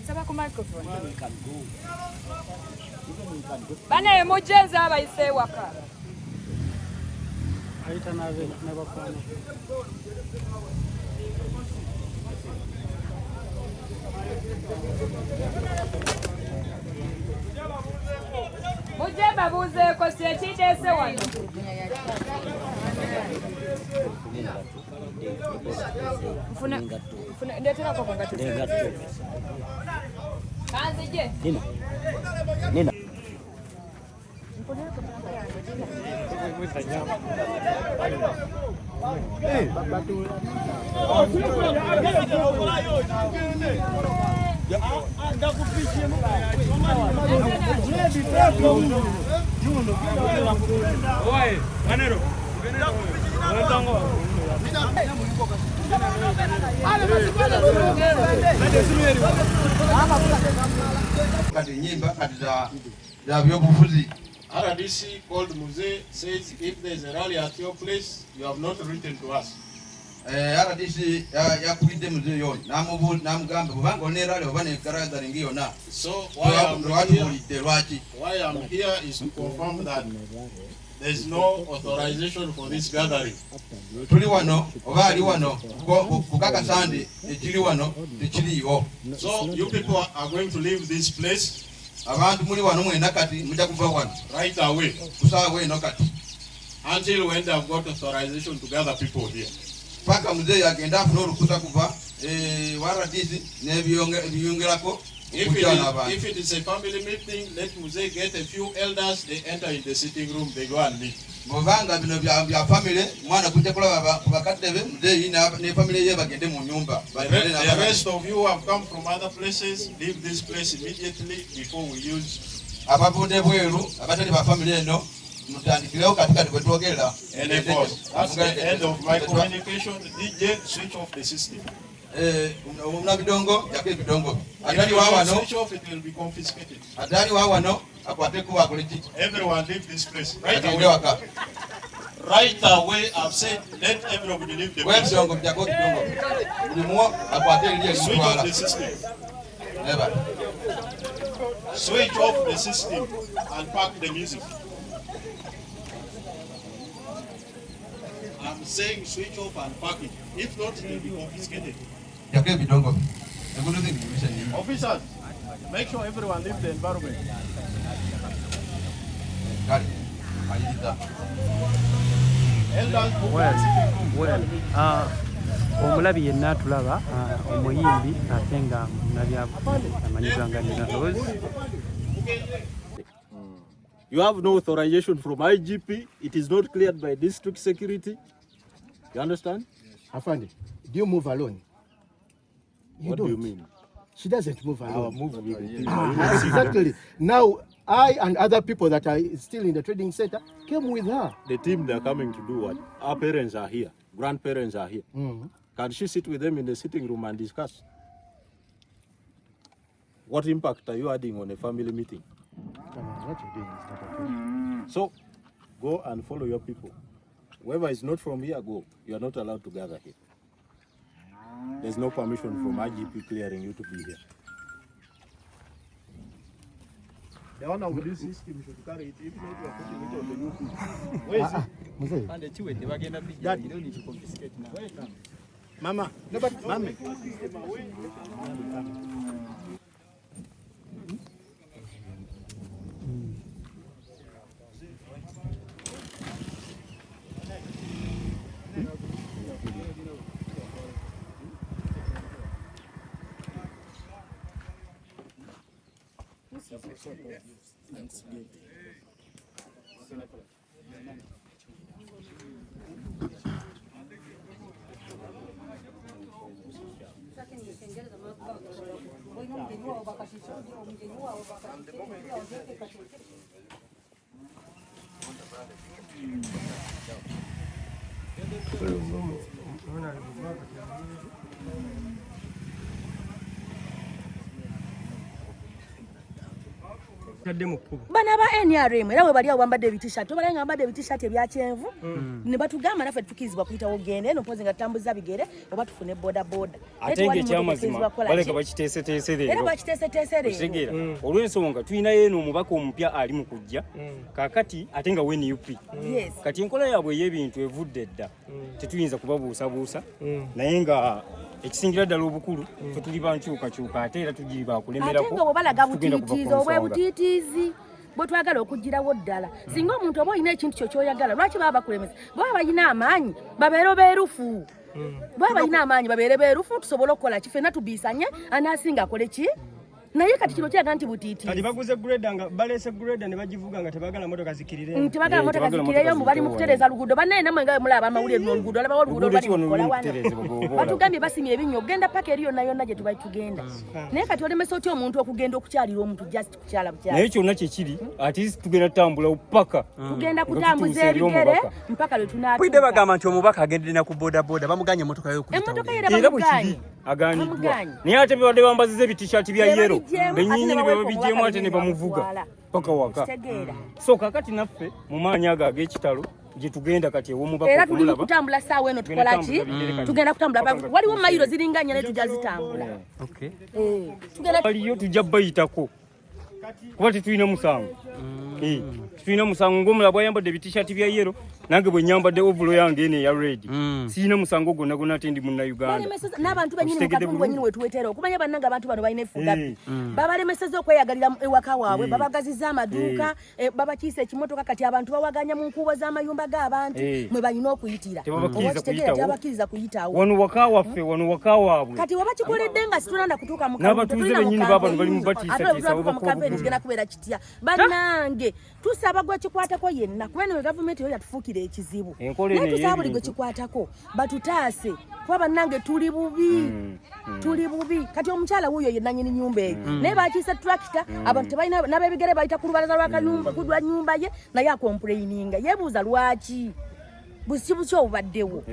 Saba ku microphone. Bane mujenza abayise waka. Aita nave n'abafana. Mujeba buze ko siekitese wano. Mfuna ndetera kwa ngati. Kanzije. Nina. Kati nyimba kati za byobufuzi. RDC called Muze says if there is a rally at your place, you have not written to us. RDC yakubidde Muze yoni namugamba kubanga one rally obane garagara ngiyo na. So why I'm here is to confirm that there is no authorization for this gathering. Tuli wano oba ali wano kukaka sande ekiri wano tekiriyo. So you people are going to leave this place abantu muli wano mwena kati mujja kuva wano right away kusaawa eno kati until when they have got authorization to gather people here. Paka Muze yagenda afuna olukusa kuva RDC n'ebiyongerako. If it is a family meeting, let Muze get a few elders, they enter in the sitting room, they go and meet. Mubanga bino bya family mwana kujja kulaba kubakatebe Muze ne family ye bagende mu nyumba. The rest of you have come from other places, leave this place immediately before we use abavudde bweru abatali ba family eno mutandikirewo katikati kwe twogera. That's the end of my communication. DJ, switch off the system. Umuna bidongo yakwe bidongo. If you switch off, it will be confiscated. Adali wa wano akwate kuba koleki. Everyone leave this place right away. Right away, I've said let everybody leave the place. Bidongo byako bidongo. Mulimu akwate liye switch off the system. Never. Switch off the system and pack the music. I'm saying switch off and pack it. If not, it will be confiscated. Officers, make sure everyone leave the environment. Omulabi yenna tulaba omuyimbi ate nga amanyibwa nga Nina Roz. You have no authorization from IGP. It is not cleared by district security. You understand? Afande, do you move alone? What do you mean? She doesn't move alone. Our move with the team. Exactly. Now, I and other people that are still in the trading center came with her. The team, they're coming to do what? Our parents are here. Grandparents are here. Can she sit with them in the sitting room and discuss? What impact are you adding on a family meeting? What you're doing is not okay. So, go and follow your people. Whoever is not from here, go. You are not allowed to gather here. There's no permission from IGP clearing you to be here. The owner of this system should carry it. If not, you are putting it on the new people. Where is it? And the chiwe they were gonna be you don't need to confiscate now. Where come? Mama, no, but Mama. Bana ba NRM era we bali awambadde t-shirt tobalenga ambadde t-shirt ebya kyenvu ne batugamba nafe tukizibwa kuyita ogende no mpozi nga tambuza bigere oba tufune boda boda atenge kyamazima baleka bakiteese leero era bakiteese leero olw'ensonga tulina yeeno omubaka omupya ali mu kujja kaakati ate nga NUP kati enkola yaabwe ey'ebintu evudde dda tetuyinza kubabuusabuusa naye nga ekisingira ddala obukulu fe tuli bankyukakyuka ate era tugiri bakulemerako ate nga bwebalaga butiitiizi obwe butiitiizi bwe twagala okugirawo ddala singa omuntu oba olina ekintu kyo kyoyagala lwaki baba bakulemesa bwaba balina amaanyi babeere beerufu bwaba balina amaanyi babeere beerufu tusobole okukola kifenna tubiisanye anaasinga akole ki naye kati kino kiraga nti butiitiizi kati baguze grade nga balese grade ne bagivuga nga tebagala motoka zikirire tebagala motoka zikireyo mu bali mu kutereza luguudo banene namwe nga mulaba amawulire n'oluguudo alaba oluguudo bali mukola wano batugambye basimye ebinyo ogenda paka eriyo nayo naje tubayi tugenda naye kati olemesa otya omuntu okugenda okukyalira omuntu just kukyala bukyala naye kyonna kyekiri ati tugenda tambula paka tugenda kutambuza ebigere mpaka lwe tunaatuuka bwidde bagamba nti omubaka agendera ku boda boda bamuganye emotoka yo kuyita emotoka yera bamuganye aganiddwa naye ate bebadde bambaziza ebitishati bya yero benyinyi ne babigyemu ate ne bamuvuga paka waka so kakati naffe mu maanyi ago ag'ekitalo gye tugenda kati ew'omubaka era tuli kutambula saawa eno tukola ki tugenda kutambula waliwo mayiro ziringanya ne tujja zitambula waliyo tujja bayitako kuba tetulina musango tulina musango ng'omulaba ayambadde ebitishati bya yero nange bwe nyambadde ovulo yange eno eya red sirina musango gwonna gwonna ate ndi munnayuganda n'abantu benyini mukatundu bwenyini wetuweteera okumanya bannanga abantu bano balina efugabbi babalemeseza okweyagalira ewaka waabwe babagaziza amaduuka babakiisa ekimotoka kati abantu bawaganya mu nkuubo z'amayumba g'abantu mwe balina okuyitira tebabakkiriza kuyitawo wano waka waffe wano waka waabwe kati waba kikoledde nga situlanda kutuuka mu n'abatuuze benyini baabano bali mu batiisatiisa mukampeni kigenda kubeera kitya bannange tusaba gwe kikwatako yenna kubanga we gavumenti yo yatufuukira ekizibu naye tusaba buli gwe kikwatako batutaase kuba bannange tuli bubi kati omukyala wuuyo ye nannyini nnyumba eyo naye bakiisa turakita abantu tebalina n'abebigere bayita ku lubalaza lwa nnyumba ye naye akompuleyininga yeebuuza lwaki busibuki obubaddewo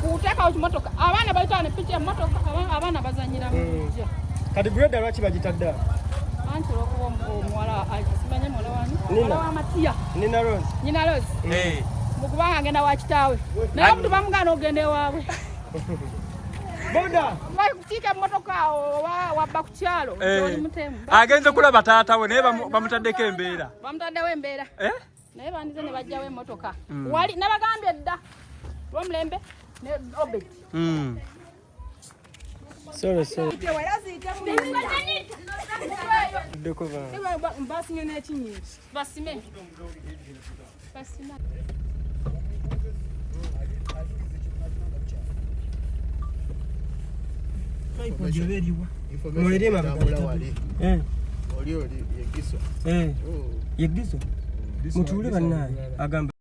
kuteka motoka abaana bayita ne picha motoka abaana bazanyira mu kati grade lwaki bagitadde anti okuba omuwala asimanye muwala wani muwala wa Matiya nina Roz mukubanga agenda wa kitaawe naye omuntu bamugana ogenda ewaabwe boda kutika motoka wabba ku kyalo oli mutemu agenze kulaba taatawe naye bamutaddeko embeera bamutaddewo embeera naye bandize ne bajjawo emmotoka wali nabagambye dda lw'omulembe ne obet sorry basinye n'ekinyingi basime yegiso mutuule bannaye agamba